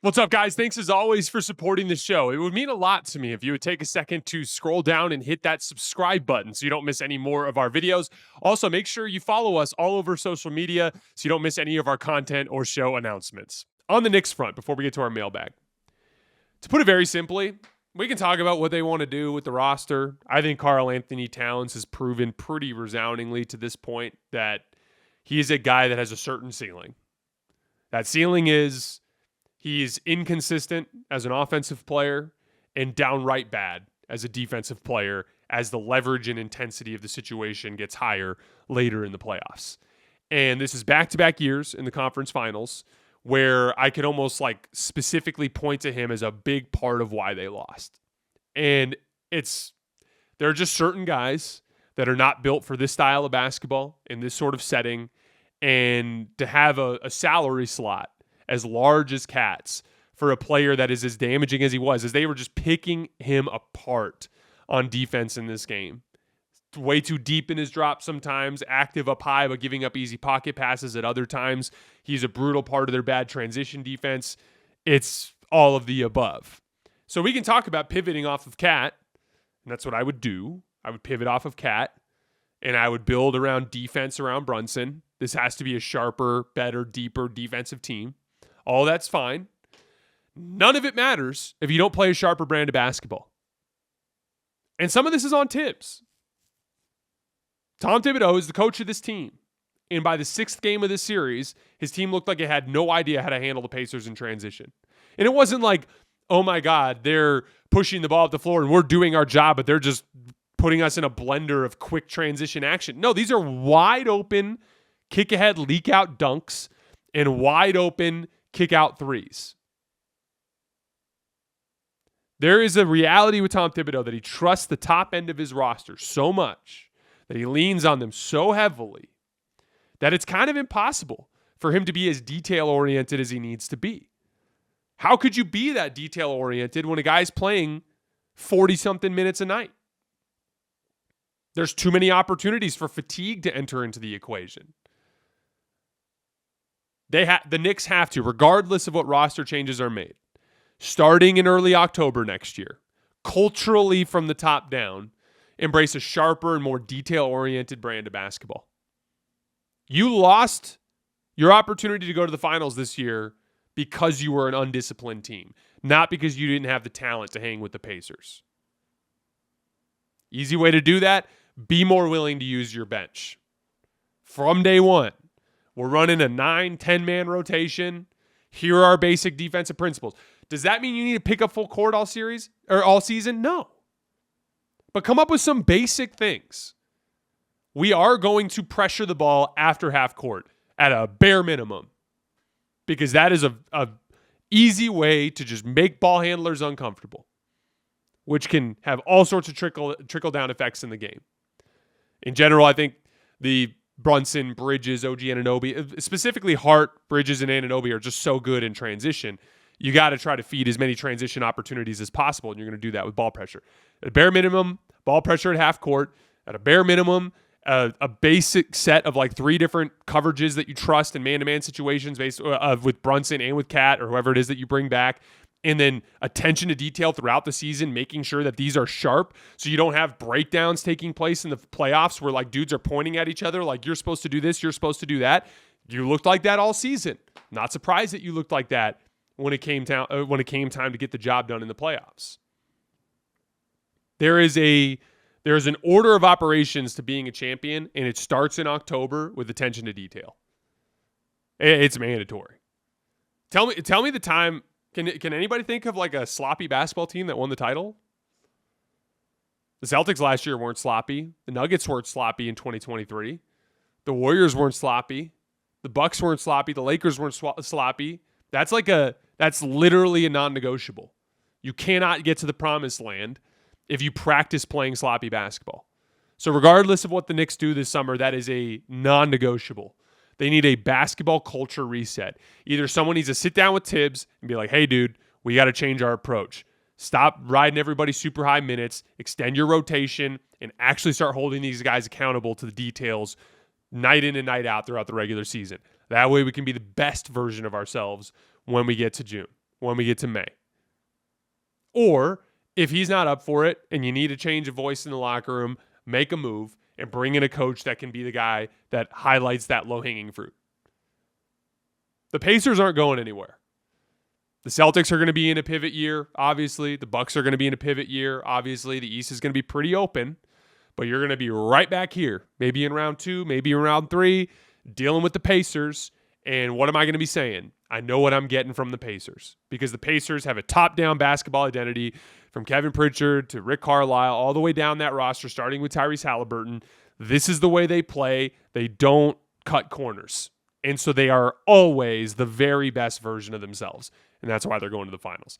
What's up, guys? Thanks as always for supporting the show. It would mean a lot to me if you would take a second to scroll down and hit that subscribe button so you don't miss any more of our videos. Also, make sure you follow us all over social media so you don't miss any of our content or show announcements. On the Knicks front, before we get to our mailbag, to put it very simply, we can talk about what they want to do with the roster. I think Karl-Anthony Towns has proven pretty resoundingly to this point that he is a guy that has a certain ceiling. That ceiling is he's inconsistent as an offensive player and downright bad as a defensive player as the leverage and intensity of the situation gets higher later in the playoffs. And this is back-to-back years in the conference finals where I could almost like specifically point to him as a big part of why they lost. And there are just certain guys that are not built for this style of basketball in this sort of setting. And to have a salary slot as large as Cat's for a player that is as damaging as he was, as they were just picking him apart on defense in this game. Way too deep in his drop sometimes, active up high, but giving up easy pocket passes at other times. He's a brutal part of their bad transition defense. It's all of the above. So we can talk about pivoting off of Cat, and that's what I would do. I would pivot off of Cat, and I would build around defense around Brunson. This has to be a sharper, better, deeper defensive team. All that's fine. None of it matters if you don't play a sharper brand of basketball. And some of this is on Tibbs. Tom Thibodeau is the coach of this team. And by the sixth game of this series, his team looked like it had no idea how to handle the Pacers in transition. And it wasn't like, oh my God, they're pushing the ball up the floor and we're doing our job, but they're just putting us in a blender of quick transition action. No, these are wide open kick ahead, leak out dunks and wide open kick out threes. There is a reality with Tom Thibodeau that he trusts the top end of his roster so much, that he leans on them so heavily, that it's kind of impossible for him to be as detail-oriented as he needs to be. How could you be that detail-oriented when a guy's playing 40-something minutes a night? There's too many opportunities for fatigue to enter into the equation. The Knicks have to, regardless of what roster changes are made, starting in early October next year, culturally from the top down, embrace a sharper and more detail-oriented brand of basketball. You lost your opportunity to go to the finals this year because you were an undisciplined team, not because you didn't have the talent to hang with the Pacers. Easy way to do that, be more willing to use your bench. From day one, we're running a 9-10-man rotation. Here are our basic defensive principles. Does that mean you need to pick up full court all series or all season? No. But come up with some basic things. We are going to pressure the ball after half court at a bare minimum, because that is a easy way to just make ball handlers uncomfortable, which can have all sorts of trickle down effects in the game. In general, I think the Brunson, Bridges, OG Anunoby, specifically Hart, Bridges, and Anunoby are just so good in transition. You got to try to feed as many transition opportunities as possible, and you're going to do that with ball pressure. At a bare minimum, ball pressure at half court. At a bare minimum, a basic set of like 3 different coverages that you trust in man-to-man situations based with Brunson and with Cat or whoever it is that you bring back. And then attention to detail throughout the season, making sure that these are sharp so you don't have breakdowns taking place in the playoffs where like dudes are pointing at each other like, you're supposed to do this, you're supposed to do that. You looked like that all season. Not surprised that you looked like that when it came time to get the job done in the playoffs. There is an order of operations to being a champion, and it starts in October with attention to detail. It's mandatory. Tell me the time. Can anybody think of like a sloppy basketball team that won the title? The Celtics last year weren't sloppy. The Nuggets weren't sloppy in 2023. The Warriors weren't sloppy. The Bucks weren't sloppy. The Lakers weren't sloppy. That's literally a non-negotiable. You cannot get to the promised land if you practice playing sloppy basketball. So regardless of what the Knicks do this summer, that is a non-negotiable. They need a basketball culture reset. Either someone needs to sit down with Tibbs and be like, hey, dude, we got to change our approach. Stop riding everybody super high minutes, extend your rotation, and actually start holding these guys accountable to the details night in and night out throughout the regular season. That way we can be the best version of ourselves when we get to June. when we get to May. Or if he's not up for it and you need a change of voice in the locker room, make a move and bring in a coach that can be the guy that highlights that low-hanging fruit. The Pacers aren't going anywhere. The Celtics are going to be in a pivot year, obviously. The Bucks are going to be in a pivot year, obviously. The East is going to be pretty open, but you're going to be right back here, maybe in round 2, maybe in round 3, dealing with the Pacers. And what am I going to be saying? I know what I'm getting from the Pacers because the Pacers have a top-down basketball identity from Kevin Pritchard to Rick Carlisle all the way down that roster, starting with Tyrese Halliburton. This is the way they play. They don't cut corners. And so they are always the very best version of themselves. And that's why they're going to the finals.